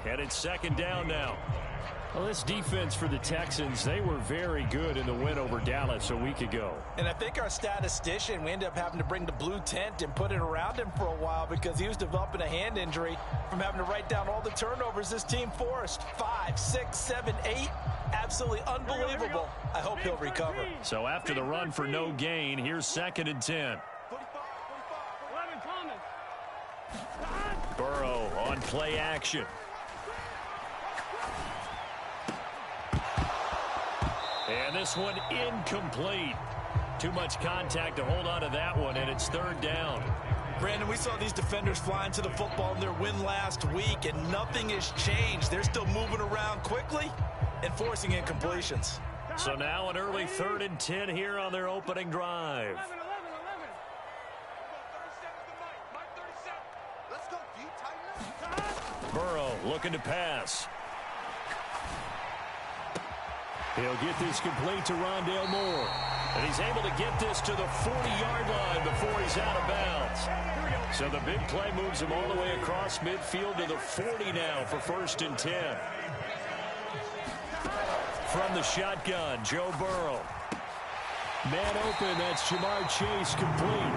and it's second down now. Well, this defense for the Texans, they were very good in the win over Dallas a week ago. And I think our statistician, we ended up having to bring the blue tent and put it around him for a while because he was developing a hand injury from having to write down all the turnovers this team forced. 5, 6, 7, 8. Absolutely unbelievable. I hope he'll recover. So after the run for no gain, here's second and 10. Burrow on play action. And this one incomplete. Too much contact to hold on to that one, and it's third down. Brandon, we saw these defenders flying to the football in their win last week, and nothing has changed. They're still moving around quickly and forcing incompletions. So now an early third and 10 here on their opening drive. Burrow looking to pass. He'll get this complete to Rondale Moore. And he's able to get this to the 40-yard line before he's out of bounds. So the big play moves him all the way across midfield to the 40 now for first and 10. From the shotgun, Joe Burrow. Man open, that's Jamar Chase complete.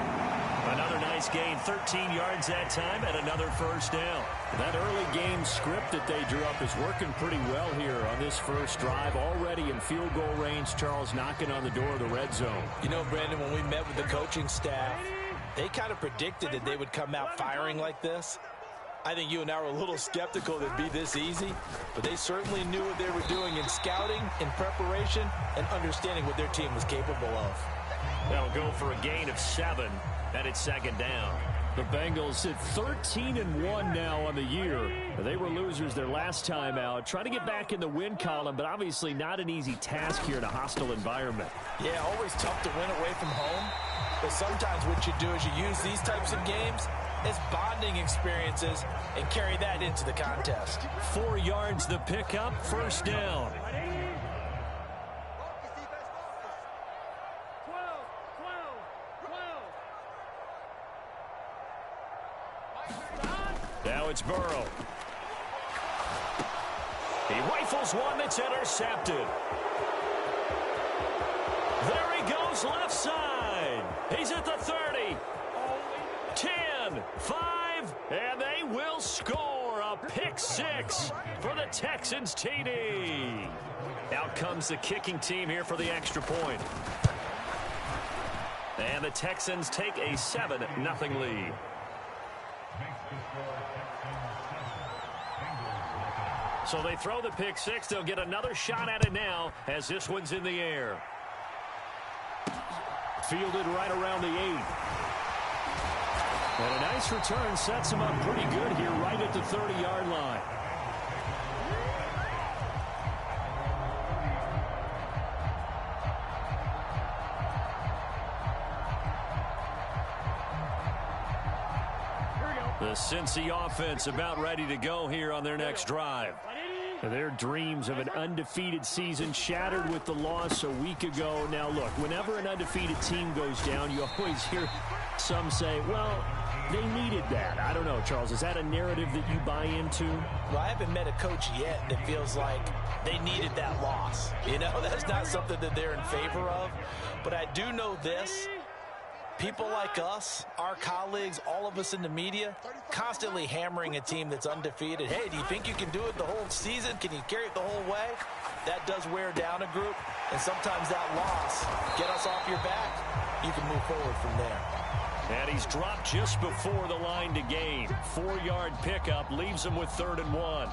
Another nice gain, 13 yards that time, and another first down. That early game script that they drew up is working pretty well here on this first drive. Already in field goal range, Charles knocking on the door of the red zone. You know, Brandon, when we met with the coaching staff, they kind of predicted that they would come out firing like this. I think you and I were a little skeptical that it'd be this easy, but they certainly knew what they were doing in scouting, in preparation, and understanding what their team was capable of. They'll go for a gain of 7. And it's second down. The Bengals sit 13-1 now on the year. They were losers their last time out. Trying to get back in the win column, but obviously not an easy task here in a hostile environment. Yeah, always tough to win away from home. But sometimes what you do is you use these types of games as bonding experiences and carry that into the contest. 4 yards the pickup, first down. Now it's Burrow. He rifles one that's intercepted. There he goes left side. He's at the 30. 10, 5, and they will score a pick 6 for the Texans TD. Out comes the kicking team here for the extra point. And the Texans take a 7-0 lead. So they throw the pick 6. They'll get another shot at it now as this one's in the air. Fielded right around the 8. And a nice return sets him up pretty good here right at the 30-yard line. The Cincy offense about ready to go here on their next drive. Their dreams of an undefeated season shattered with the loss a week ago. Now, look, whenever an undefeated team goes down, you always hear some say, well, they needed that. I don't know, Charles. Is that a narrative that you buy into? Well, I haven't met a coach yet that feels like they needed that loss. You know, that's not something that they're in favor of. But I do know this. People like us, our colleagues, all of us in the media, constantly hammering a team that's undefeated. Hey, do you think you can do it the whole season? Can you carry it the whole way? That does wear down a group, and sometimes that loss, get us off your back, you can move forward from there. And he's dropped just before the line to gain. 4-yard pickup leaves him with 3rd and 1.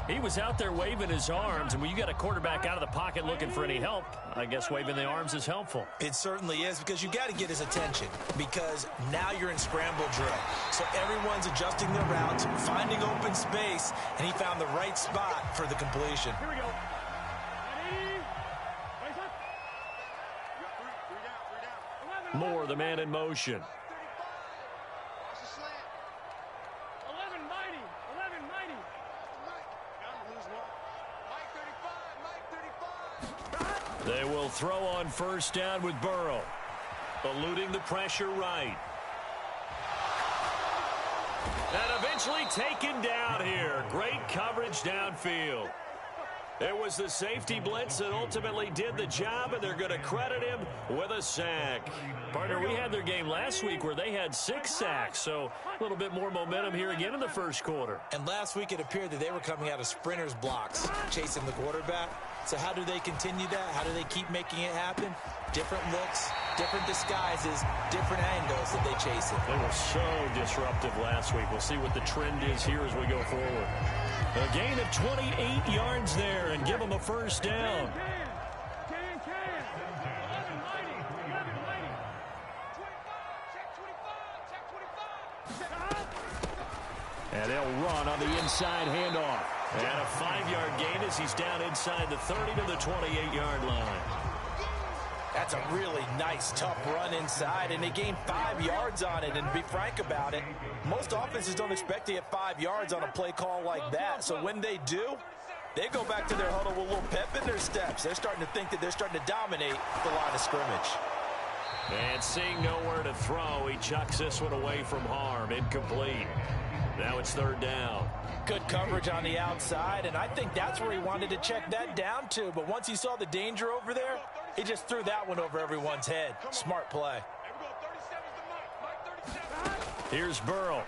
He was out there waving his arms, and when you got a quarterback out of the pocket looking for any help, I guess waving the arms is helpful. It certainly is, because you got to get his attention, because now you're in scramble drill. So everyone's adjusting their routes, finding open space, and he found the right spot for the completion. Here we go. Moore, the man in motion. They will throw on first down with Burrow. Eluding the pressure right. And Eventually taken down here. Great coverage downfield. It was the safety blitz that ultimately did the job, and they're going to credit him with a sack. Partner, we had their game last week where they had 6 sacks, so a little bit more momentum here again in the first quarter. And last week it appeared that they were coming out of sprinters blocks, chasing the quarterback. So how do they continue that? How do they keep making it happen? Different looks, different disguises, different angles that they chase it. They were so disruptive last week. We'll see what the trend is here as we go forward. A gain of 28 yards there and give them a first down. And they'll run on the inside handoff. And a 5-yard gain as he's down inside the 30 to the 28-yard line. That's a really nice, tough run inside, and they gained 5 yards on it. And to be frank about it, most offenses don't expect to get 5 yards on a play call like that. So when they do, they go back to their huddle with a little pep in their steps. They're starting to think that they're starting to dominate the line of scrimmage. And seeing nowhere to throw, he chucks this one away from harm. Incomplete. Now it's third down. Good coverage on the outside, and I think that's where he wanted to check that down to. But once he saw the danger over there, he just threw that one over everyone's head. Smart play. Here's Burrow.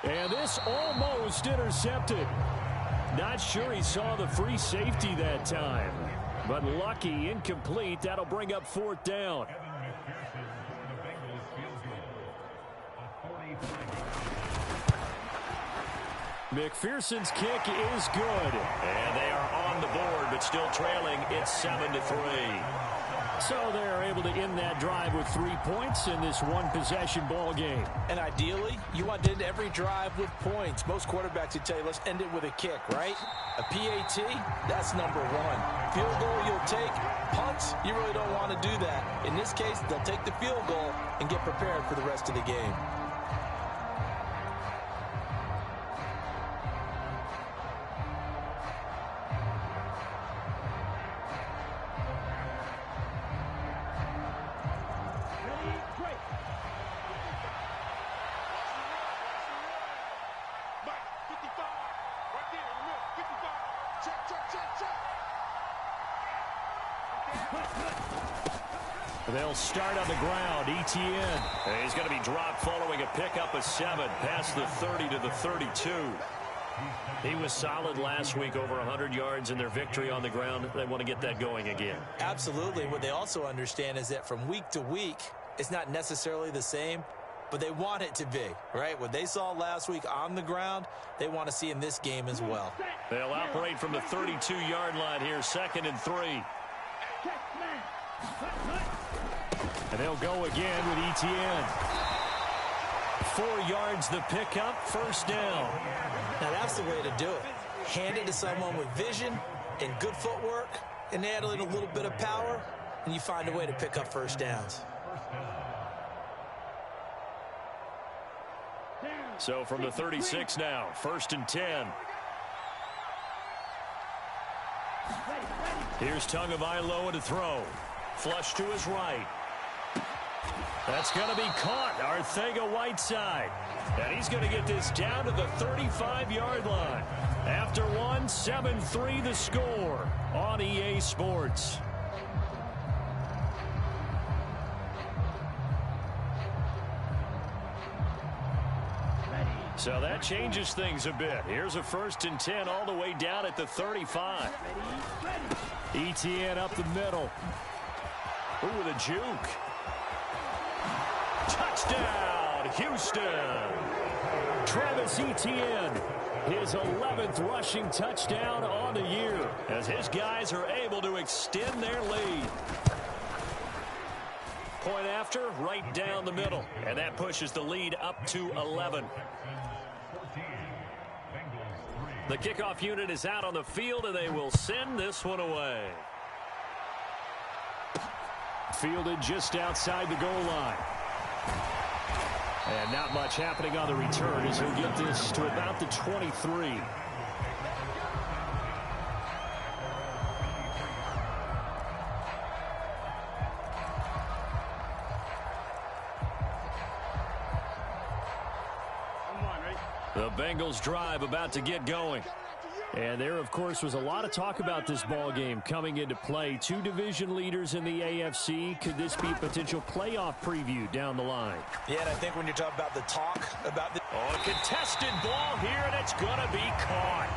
And this almost intercepted. Not sure he saw the free safety that time. But lucky, incomplete. That'll bring up fourth down. McPherson's kick is good. And they are on the board, but still trailing. It's 7-3. So they're able to end that drive with 3 points in this one-possession ball game. And ideally, you want to end every drive with points. Most quarterbacks would tell you, let's end it with a kick, right? A PAT, that's number one. Field goal you'll take. Punts, you really don't want to do that. In this case, they'll take the field goal and get prepared for the rest of the game. They'll start on the ground. Etienne. He's going to be dropped following a pickup of 7 past the 30 to the 32. He was solid last week, over 100 yards in their victory on the ground. They want to get that going again. Absolutely. What they also understand is that from week to week, it's not necessarily the same, but they want it to be, right? What they saw last week on the ground, they want to see in this game as well. They'll operate from the 32-yard line here, 2nd and 3. And they'll go again with Etienne. 4 yards the pickup, first down. Now that's the way to do it. Hand it to someone with vision and good footwork, and add in a little bit of power, and you find a way to pick up first downs. So from the 36 now, 1st and 10. Here's Tagovailoa to throw. Flush to his right. That's going to be caught. Arcega-Whiteside. And he's going to get this down to the 35-yard line. After one, 7-3 the score on EA Sports. So that changes things a bit. Here's a 1st and 10 all the way down at the 35. Etienne up the middle. Ooh, with a juke. Touchdown, Houston. Travis Etienne, his 11th rushing touchdown on the year, as his guys are able to extend their lead. Point after, right down the middle, and that pushes the lead up to 11. The kickoff unit is out on the field, and they will send this one away. Fielded just outside the goal line. And not much happening on the return as he'll get this to about the 23. The Bengals drive about to get going. And there, of course, was a lot of talk about this ball game coming into play. Two division leaders in the AFC. Could this be a potential playoff preview down the line? Yeah, and I think when you're talking about the talk about the... Oh, a contested ball here, and it's going to be caught.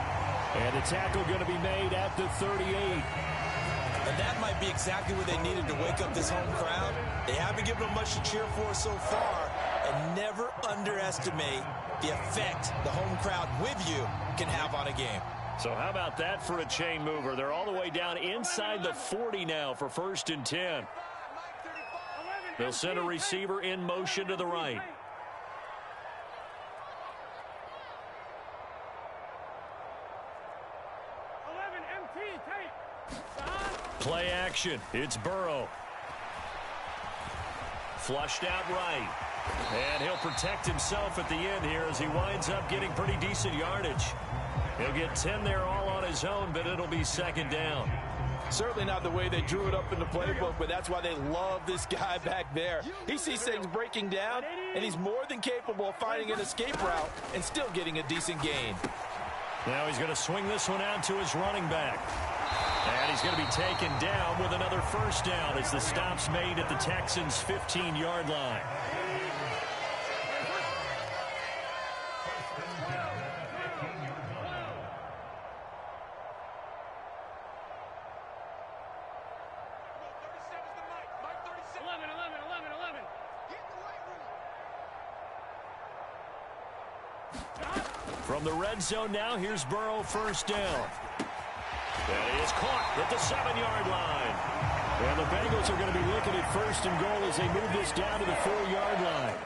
And a tackle going to be made at the 38. And that might be exactly what they needed to wake up this home crowd. They haven't given them much to cheer for so far. And never underestimate the effect the home crowd with you can have on a game. So how about that for a chain mover? They're all the way down inside the 40 now for 1st and 10. They'll send a receiver in motion to the right. Play action. It's Burrow. Flushed out right. And he'll protect himself at the end here as he winds up getting pretty decent yardage. He'll get 10 there all on his own, but it'll be 2nd down. Certainly not the way they drew it up in the playbook, but that's why they love this guy back there. He sees things breaking down, and he's more than capable of finding an escape route and still getting a decent gain. Now he's going to swing this one out to his running back. And he's going to be taken down with another 1st down as the stop's made at the Texans' 15-yard line. From the red zone now, here's Burrow, 1st down. And he is caught at the 7-yard line. And the Bengals are going to be looking at 1st and goal as they move this down to the 4-yard line.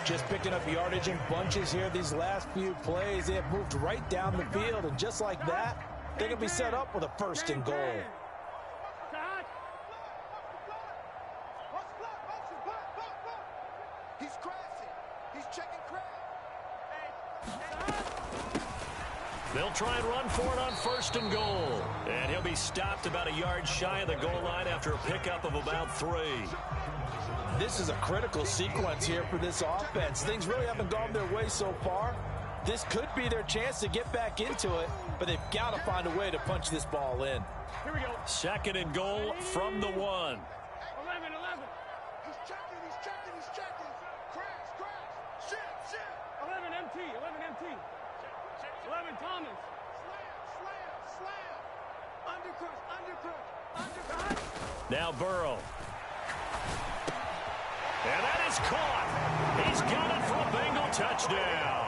Just picking up yardage in bunches here these last few plays. They have moved right down the field, and just like that, they're going to be set up with a 1st and goal. He's crashing. He's checking crash. They'll try and run for it on 1st and goal. And he'll be stopped about a yard shy of the goal line after a pickup of about 3. This is a critical sequence here for this offense. Things really haven't gone their way so far. This could be their chance to get back into it, but they've got to find a way to punch this ball in. Here we go. 2nd and goal from the 1. 11. He's checking. Crash. Shit. 11 MT. 11 Thomas. Slam. Undercrush. Now Burrow. And that is caught. He's got it for a Bengal touchdown.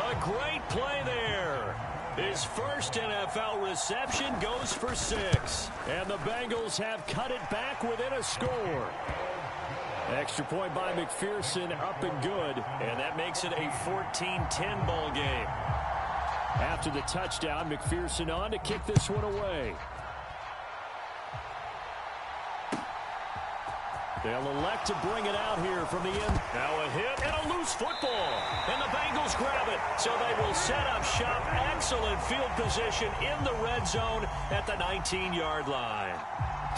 A great play there. His 1st NFL reception goes for 6. And the Bengals have cut it back within a score. Extra point by McPherson, up and good. And that makes it a 14-10 ball game. After the touchdown, McPherson on to kick this one away. They'll elect to bring it out here from the end. Now a hit and a loose football. And the Bengals grab it. So they will set up shop. Excellent field position in the red zone at the 19-yard line.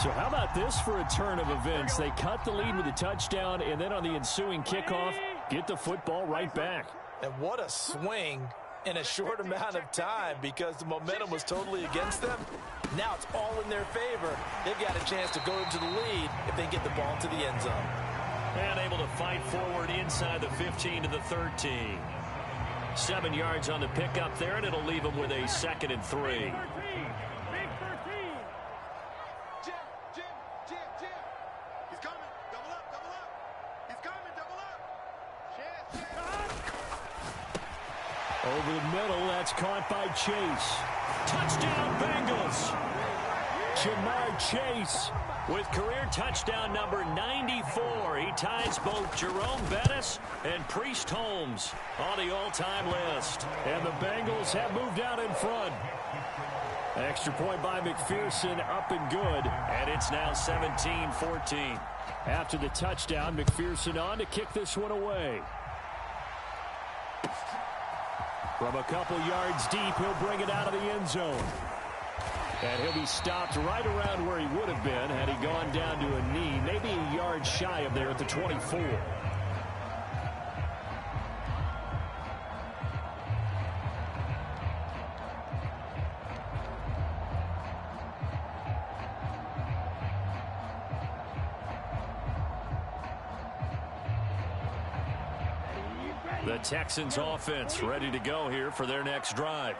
So how about this for a turn of events? They cut the lead with a touchdown, and then on the ensuing kickoff, get the football right back. And what a swing in a short amount of time, because the momentum was totally against them. Now it's all in their favor. They've got a chance to go into the lead if they get the ball to the end zone. And able to fight forward inside the 15 to the 13. 7 yards on the pickup there, and it'll leave them with a 2nd and 3. He's coming. Double up. He's coming. Double up. Shit. Over the middle, that's caught by Chase. Touchdown Bengals. Jamar Chase with career touchdown number 94. He ties both Jerome Bettis and Priest Holmes on the all-time list. And the Bengals have moved out in front. Extra point by McPherson, up and good. And it's now 17-14. After the touchdown, McPherson on to kick this one away. From a couple yards deep, he'll bring it out of the end zone. And he'll be stopped right around where he would have been had he gone down to a knee, maybe a yard shy of there at the 24. The Texans offense ready to go here for their next drive.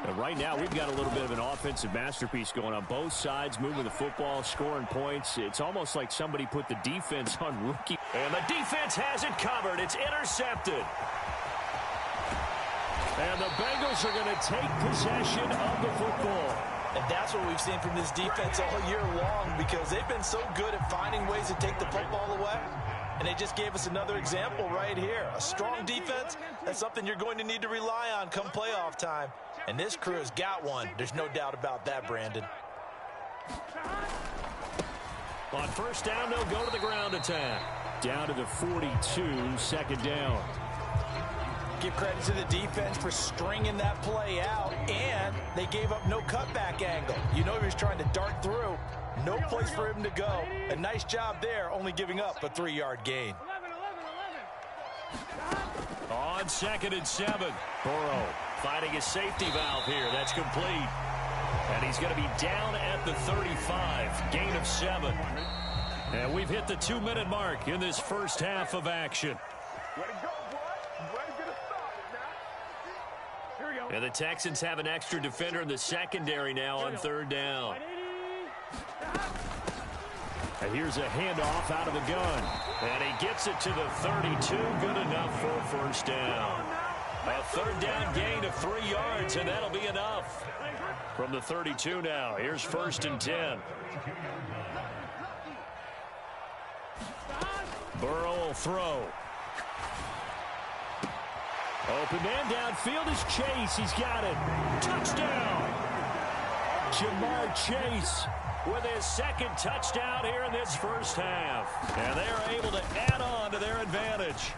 And right now, we've got a little bit of an offensive masterpiece going on both sides, moving the football, scoring points. It's almost like somebody put the defense on rookie. And the defense has it covered. It's intercepted. And the Bengals are going to take possession of the football. And that's what we've seen from this defense all year long, because they've been so good at finding ways to take the football away. And they just gave us another example right here. A strong defense, that's something you're going to need to rely on come playoff time. And this crew has got one. There's no doubt about that, Brandon. On first down, they'll go to the ground attack. Down to the 42, second down. Give credit to the defense for stringing that play out, and they gave up no cutback angle. You know he was trying to dart through. No place for him to go. A nice job there, only giving up a 3-yard gain. 11. On 2nd and 7. Burrow finding a safety valve here. That's complete. And he's going to be down at the 35. Gain of 7. And we've hit the 2-minute mark in this first half of action. And the Texans have an extra defender in the secondary now on 3rd down. And here's a handoff out of the gun. And he gets it to the 32. Good enough for a first down. A 3rd down gain of 3 yards, and that'll be enough. From the 32 now, here's 1st and 10. Burrow will throw. Open man downfield is Chase. He's got it. Touchdown! Jamar Chase with his 2nd touchdown here in this first half. And they are able to add on to their advantage.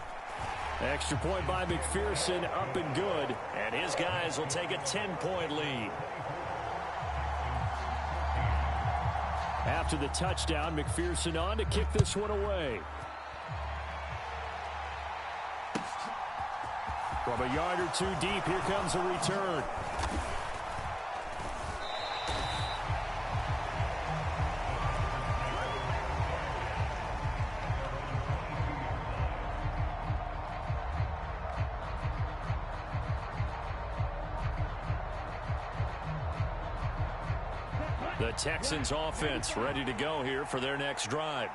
Extra point by McPherson, up and good. And his guys will take a 10-point lead. After the touchdown, McPherson on to kick this one away. From a yard or two deep, here comes a return. The Texans offense ready to go here for their next drive.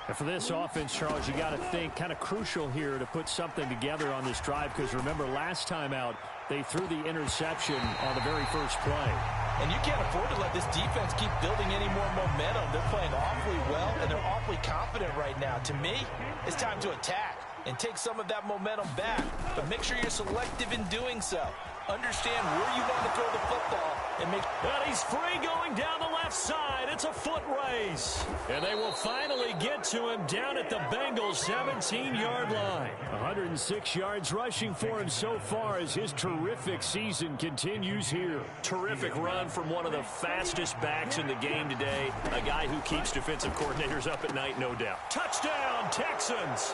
And for this offense, Charles, you got to think kind of crucial here to put something together on this drive, because remember last time out they threw the interception on the very first play. And you can't afford to let this defense keep building any more momentum. They're playing awfully well, and they're awfully confident right now. To me, it's time to attack and take some of that momentum back, but make sure you're selective in doing so. Understand where you want to throw the football and make. But he's free going down the left side. It's a foot race. And they will finally get to him down at the Bengals' 17-yard line. 106 yards rushing for him so far as his terrific season continues here. Terrific run from one of the fastest backs in the game today. A guy who keeps defensive coordinators up at night, no doubt. Touchdown, Texans.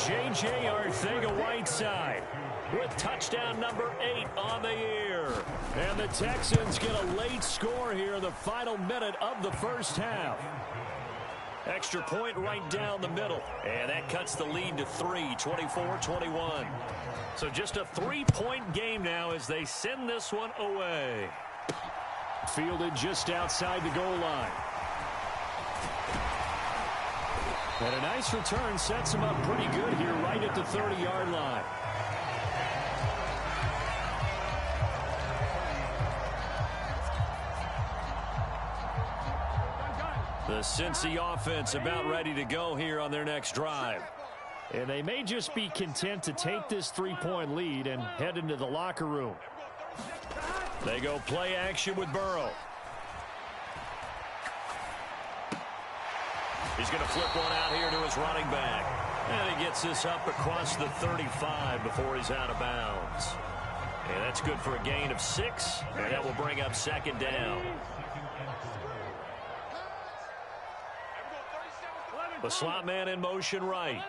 J.J. Arcega-Whiteside with touchdown number 8 on the year. And the Texans get a late score here in the final minute of the first half. Extra point right down the middle. And that cuts the lead to 3, 24-21. So just a 3-point game now as they send this one away. Fielded just outside the goal line. And a nice return sets him up pretty good here right at the 30-yard line. The Cincy offense about ready to go here on their next drive. And they may just be content to take this 3-point lead and head into the locker room. They go play action with Burrow. He's going to flip one out here to his running back. And he gets this up across the 35 before he's out of bounds. And that's good for a gain of 6. And that will bring up 2nd down. The slot man in motion right.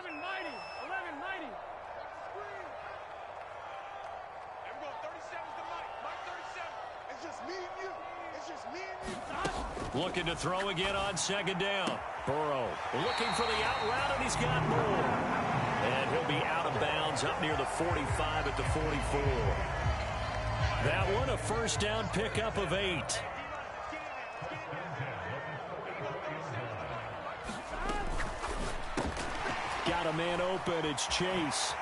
11-90. Looking to throw again on 2nd down. Burrow looking for the out route, and he's got more. And he'll be out of bounds downs up near the 45 at the 44. That one a first down pickup of 8. Got a man open. It's Chase.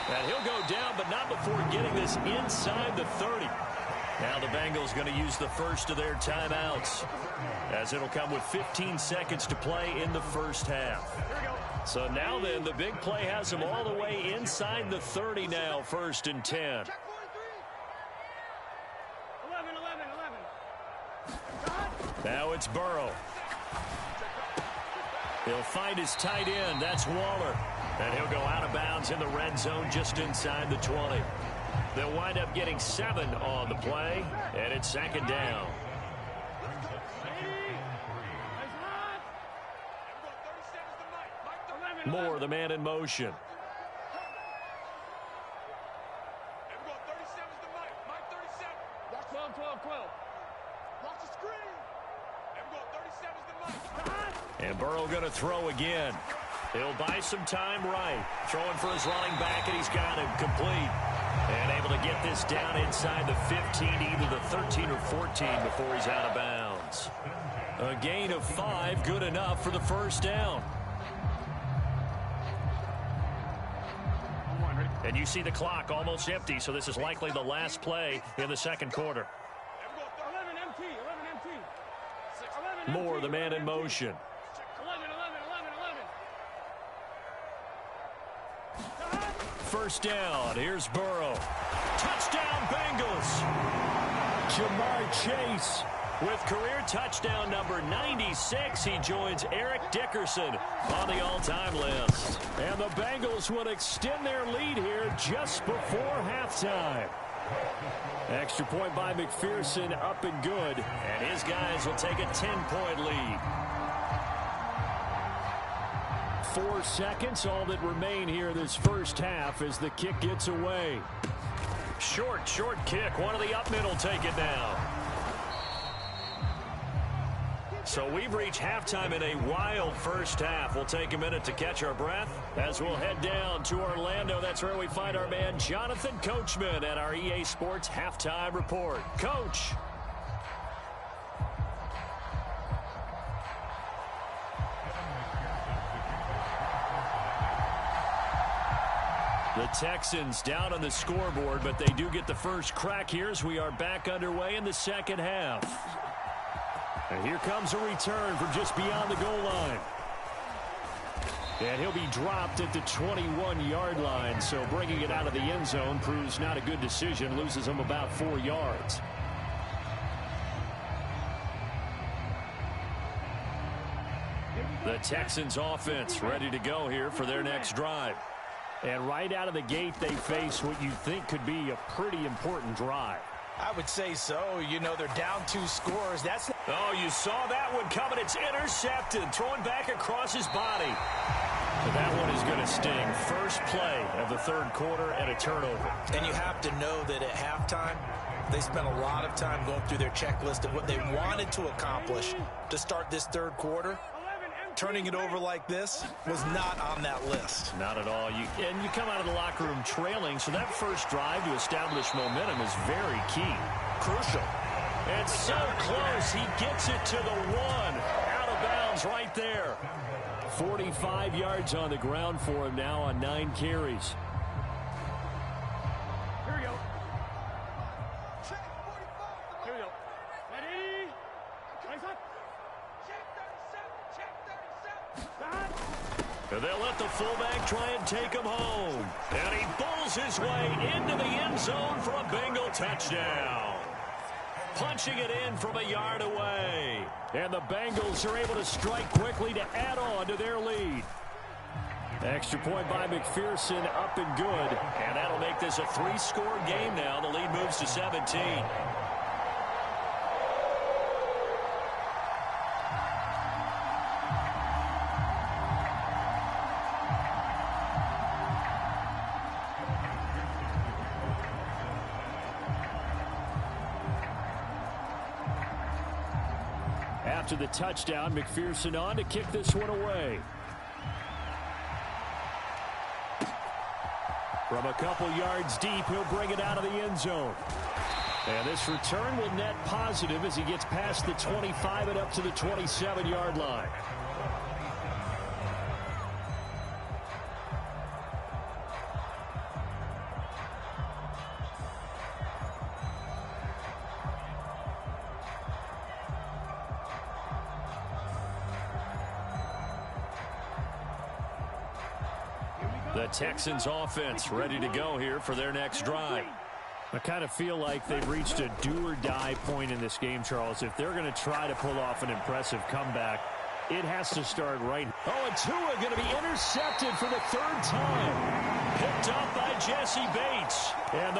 And he'll go down, but not before getting this inside the 30. Now the Bengals going to use the first of their timeouts, as it'll come with 15 seconds to play in the first half. So now then, the big play has them all the way inside the 30 now, 1st and 10. 11. Now it's Burrow. He'll find his tight end. That's Waller. And he'll go out of bounds in the red zone just inside the 20. They'll wind up getting 7 on the play, and it's 2nd down. Moore, the man in motion. 12. And Burrow going to throw again. He'll buy some time right. Throwing for his running back, and he's got him complete. And able to get this down inside the 15, either the 13 or 14 before he's out of bounds. A gain of 5, good enough for the first down. And you see the clock almost empty, so this is likely the last play in the second quarter. 11 MT. Moore, the man in motion. 11. First down. Here's Burrow. Touchdown, Bengals. Jamar Chase with career touchdown number 96. He joins Eric Dickerson on the all-time list. And the Bengals will extend their lead here just before halftime. Extra point by McPherson, up and good. And his guys will take a 10-point lead. 4 seconds, all that remain here this first half as the kick gets away. Short kick. One of the up mid will take it now. So we've reached halftime in a wild first half. We'll take a minute to catch our breath as we'll head down to Orlando. That's where we find our man Jonathan Coachman at our EA Sports Halftime Report. Coach. The Texans down on the scoreboard, but they do get the first crack here as we are back underway in the second half. And here comes a return from just beyond the goal line. And he'll be dropped at the 21-yard line, so bringing it out of the end zone proves not a good decision, loses him about 4 yards. The Texans offense ready to go here for their next drive. And right out of the gate, they face what you think could be a pretty important drive. I would say so. You know, they're down 2 scores. Oh, you saw that one coming. It's intercepted. Throwing back across his body. But that one is going to sting. First play of the third quarter and a turnover. And you have to know that at halftime, they spent a lot of time going through their checklist of what they wanted to accomplish to start this third quarter. Turning it over like this was not on that list. Not at all. You come out of the locker room trailing, so that first drive to establish momentum is very key. Crucial. And so close. He gets it to the 1. Out of bounds right there. 45 yards on the ground for him now on 9 carries. Here we go. Ready? Nice up. And they'll let the fullback try and take him home. And he bulls his way into the end zone for a Bengal touchdown. Punching it in from a yard away. And the Bengals are able to strike quickly to add on to their lead. Extra point by McPherson, up and good. And that'll make this a 3-score game now. The lead moves to 17. After the touchdown, McPherson on to kick this one away. From a couple yards deep, he'll bring it out of the end zone. And this return will net positive as he gets past the 25 and up to the 27-yard line. The Texans offense ready to go here for their next drive. I kind of feel like they've reached a do-or-die point in this game, Charles. If they're going to try to pull off an impressive comeback, it has to start right. Oh, and Tua going to be intercepted for the third time. Picked up by Jesse Bates. And the